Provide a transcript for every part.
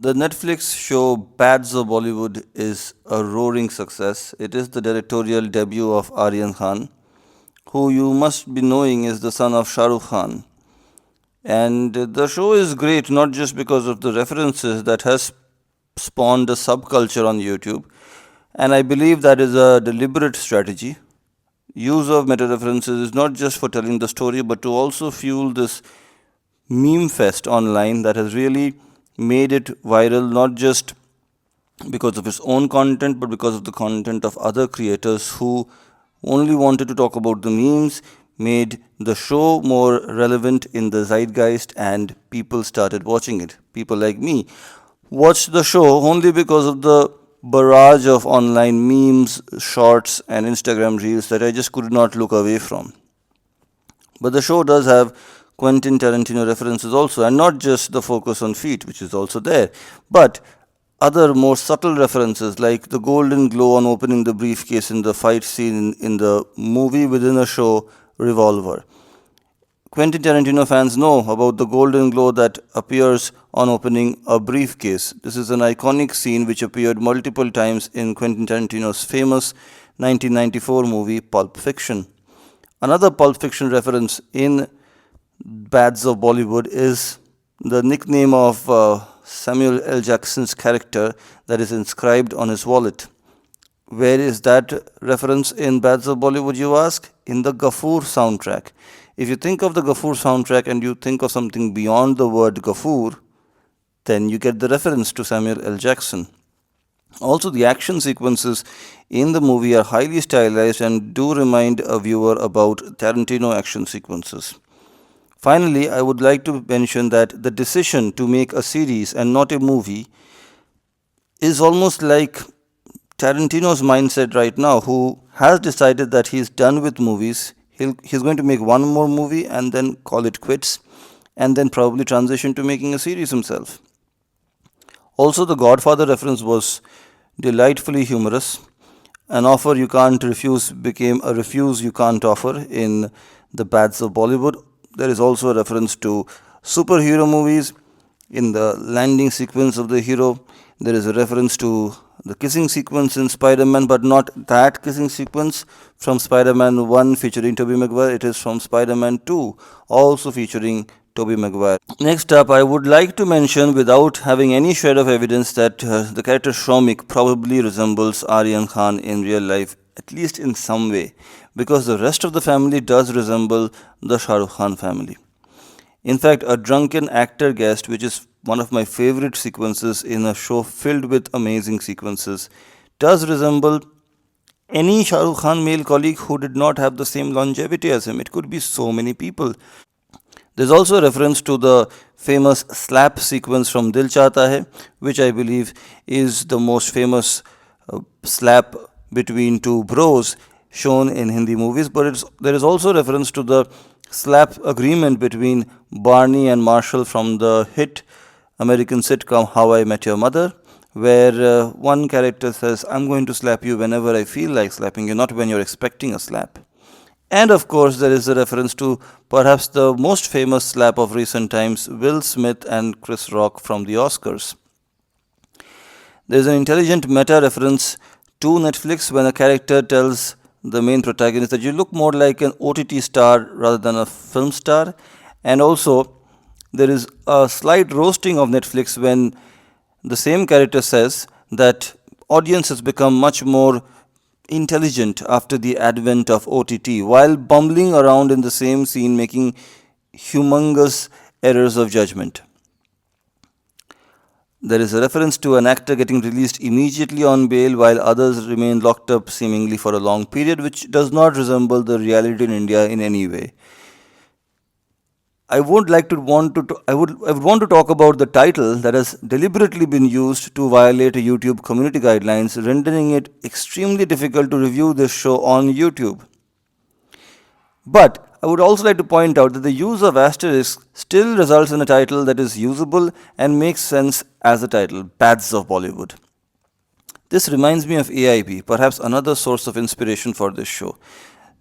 The Netflix show Bads of Bollywood is a roaring success. It is the directorial debut of Aryan Khan, who you must be knowing is the son of Shah Rukh Khan. And the show is great not just because of the references that has spawned a subculture on YouTube, and I believe that is a deliberate strategy. Use of meta references is not just for telling the story, but to also fuel this meme fest online that has really made it viral, not just because of its own content, but because of the content of other creators who only wanted to talk about the memes, made the show more relevant in the zeitgeist, and people started watching it. People like me watched the show only because of the barrage of online memes, shorts, and Instagram reels that I just could not look away from. But the show does have Quentin Tarantino references also, and not just the focus on feet, which is also there, but other more subtle references like the golden glow on opening the briefcase in the fight scene in the movie within a show Revolver. Quentin Tarantino fans know about the golden glow that appears on opening a briefcase. This is an iconic scene which appeared multiple times in Quentin Tarantino's famous 1994 movie Pulp Fiction. Another Pulp Fiction reference in Bads of Bollywood is the nickname of Samuel L. Jackson's character that is inscribed on his wallet. Where is that reference in Bads of Bollywood, you ask? In the Gafoor soundtrack. If you think of the Gafoor soundtrack and you think of something beyond the word Gafoor, then you get the reference to Samuel L. Jackson. Also, the action sequences in the movie are highly stylized and do remind a viewer about Tarantino action sequences. Finally, I would like to mention that the decision to make a series and not a movie is almost like Tarantino's mindset right now, who has decided that he's done with movies. He's going to make one more movie and then call it quits, and then probably transition to making a series himself. Also, the Godfather reference was delightfully humorous. An offer you can't refuse became a refuse you can't offer in the Bads of Bollywood. There is also a reference to superhero movies. In the landing sequence of the hero, there is a reference to the kissing sequence in Spider Man, but not that kissing sequence from Spider Man 1 featuring Tobey Maguire. It is from Spider Man 2, also featuring Tobey Maguire. Next up, I would like to mention, without having any shred of evidence, that the character Shomik probably resembles Aryan Khan in real life, at least in some way, because the rest of the family does resemble the Shah Rukh Khan family. In fact, a drunken actor guest, which is one of my favorite sequences in a show filled with amazing sequences, does resemble any Shah Rukh Khan male colleague who did not have the same longevity as him. It could be so many people. There's also a reference to the famous slap sequence from Dil Chahta Hai, which I believe is the most famous slap between two bros shown in Hindi movies. But there is also reference to the slap agreement between Barney and Marshall from the hit American sitcom How I Met Your Mother, where one character says, I'm going to slap you whenever I feel like slapping you, not when you're expecting a slap. And of course, there is a reference to perhaps the most famous slap of recent times, Will Smith and Chris Rock from the Oscars. There is an intelligent meta reference to Netflix when a character tells the main protagonist that you look more like an OTT star rather than a film star. And also, there is a slight roasting of Netflix when the same character says that audience has become much more intelligent after the advent of OTT, while bumbling around in the same scene making humongous errors of judgment. There is a reference to an actor getting released immediately on bail while others remain locked up seemingly for a long period, which does not resemble the reality in India in any way. I would want to talk about the title that has deliberately been used to violate YouTube community guidelines, rendering it extremely difficult to review this show on YouTube. But I would also like to point out that the use of asterisk still results in a title that is usable and makes sense as a title, Bads of Bollywood. This reminds me of AIB, perhaps another source of inspiration for this show.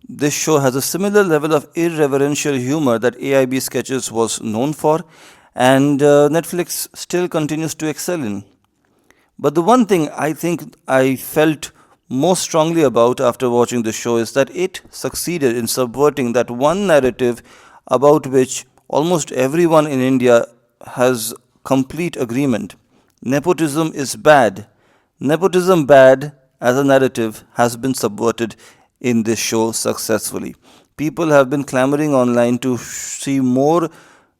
This show has a similar level of irreverential humor that AIB sketches was known for, and Netflix still continues to excel in. But the one thing I think I felt most strongly about after watching the show is that it succeeded in subverting that one narrative about which almost everyone in India has complete agreement. Nepotism is bad. Nepotism bad as a narrative has been subverted in this show successfully. People have been clamoring online to see more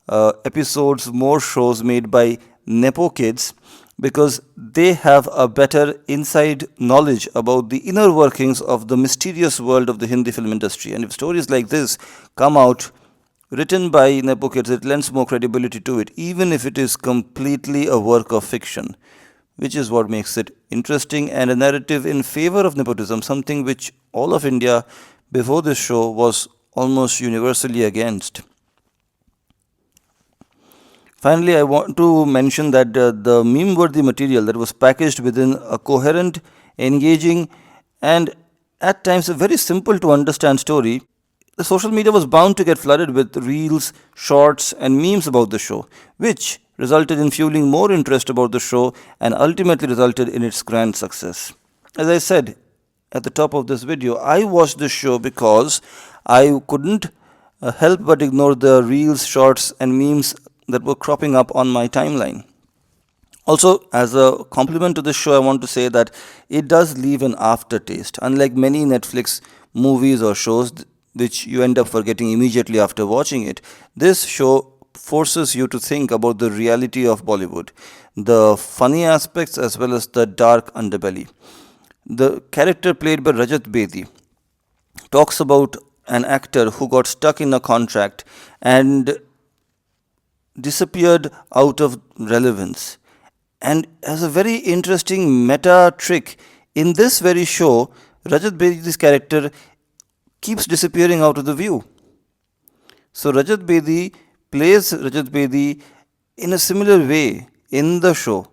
episodes, more shows made by Nepo kids because they have a better inside knowledge about the inner workings of the mysterious world of the Hindi film industry. And if stories like this come out written by Nepo kids, it lends more credibility to it, even if it is completely a work of fiction, which is what makes it interesting and a narrative in favor of nepotism, something which all of India before this show was almost universally against. Finally, I want to mention that the meme worthy material that was packaged within a coherent, engaging, and at times a very simple to understand story, the social media was bound to get flooded with reels, shorts, and memes about the show, which resulted in fueling more interest about the show and ultimately resulted in its grand success. As I said at the top of this video, I watched this show because I couldn't help but ignore the reels, shorts, and memes that were cropping up on my timeline. Also, as a compliment to this show, I want to say that it does leave an aftertaste. Unlike many Netflix movies or shows which you end up forgetting immediately after watching it, this show forces you to think about the reality of Bollywood, the funny aspects as well as the dark underbelly. The character played by Rajat Bedi talks about an actor who got stuck in a contract and disappeared out of relevance. And as a very interesting meta trick, in this very show, Rajat Bedi's character keeps disappearing out of the view. So Rajat Bedi plays Rajat Bedi in a similar way in the show.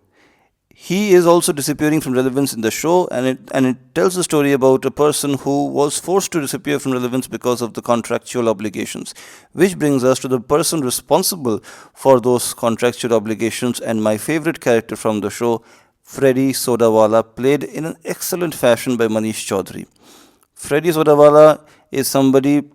He is also disappearing from relevance in the show, and it tells a story about a person who was forced to disappear from relevance because of the contractual obligations, which brings us to the person responsible for those contractual obligations and my favorite character from the show, Freddy Sodawala, played in an excellent fashion by Manish Chaudhary. Freddy Sodawala is somebody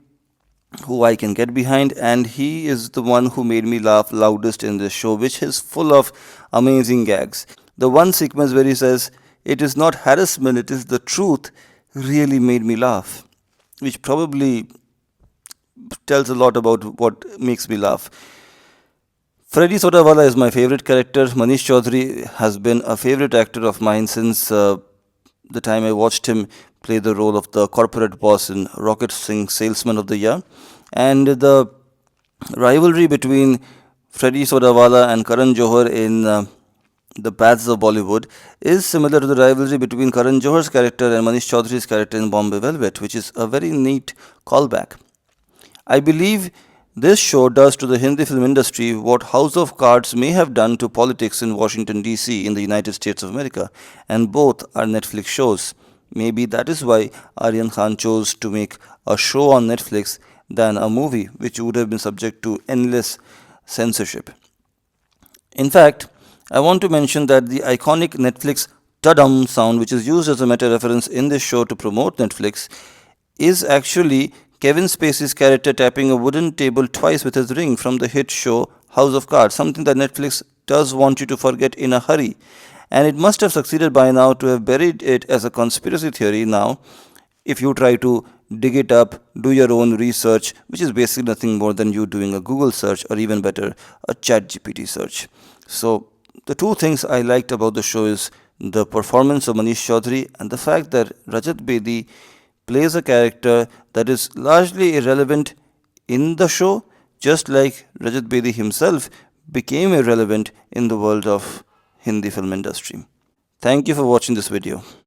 who I can get behind, and he is the one who made me laugh loudest in this show, which is full of amazing gags. The one sequence where he says, "It is not harassment, it is the truth," really made me laugh, which probably tells a lot about what makes me laugh. Freddy Sodawala is my favorite character. Manish Chaudhary has been a favorite actor of mine since the time I watched him play the role of the corporate boss in Rocket Singh Salesman of the Year. And the rivalry between Freddy Sodawala and Karan Johar in The Paths of Bollywood is similar to the rivalry between Karan Johar's character and Manish Chaudhary's character in Bombay Velvet, which is a very neat callback. I believe this show does to the Hindi film industry what House of Cards may have done to politics in Washington, D.C. in the United States of America, and both are Netflix shows. Maybe that is why Aryan Khan chose to make a show on Netflix than a movie, which would have been subject to endless censorship. In fact, I want to mention that the iconic Netflix ta-dum sound, which is used as a meta reference in this show to promote Netflix, is actually Kevin Spacey's character tapping a wooden table twice with his ring from the hit show House of Cards, something that Netflix does want you to forget in a hurry. And it must have succeeded by now to have buried it as a conspiracy theory now. If you try to dig it up, do your own research, which is basically nothing more than you doing a Google search or even better, a ChatGPT search. So the two things I liked about the show is the performance of Manish Chaudhary and the fact that Rajat Bedi plays a character that is largely irrelevant in the show, just like Rajat Bedi himself became irrelevant in the world of Hindi film industry. Thank you for watching this video.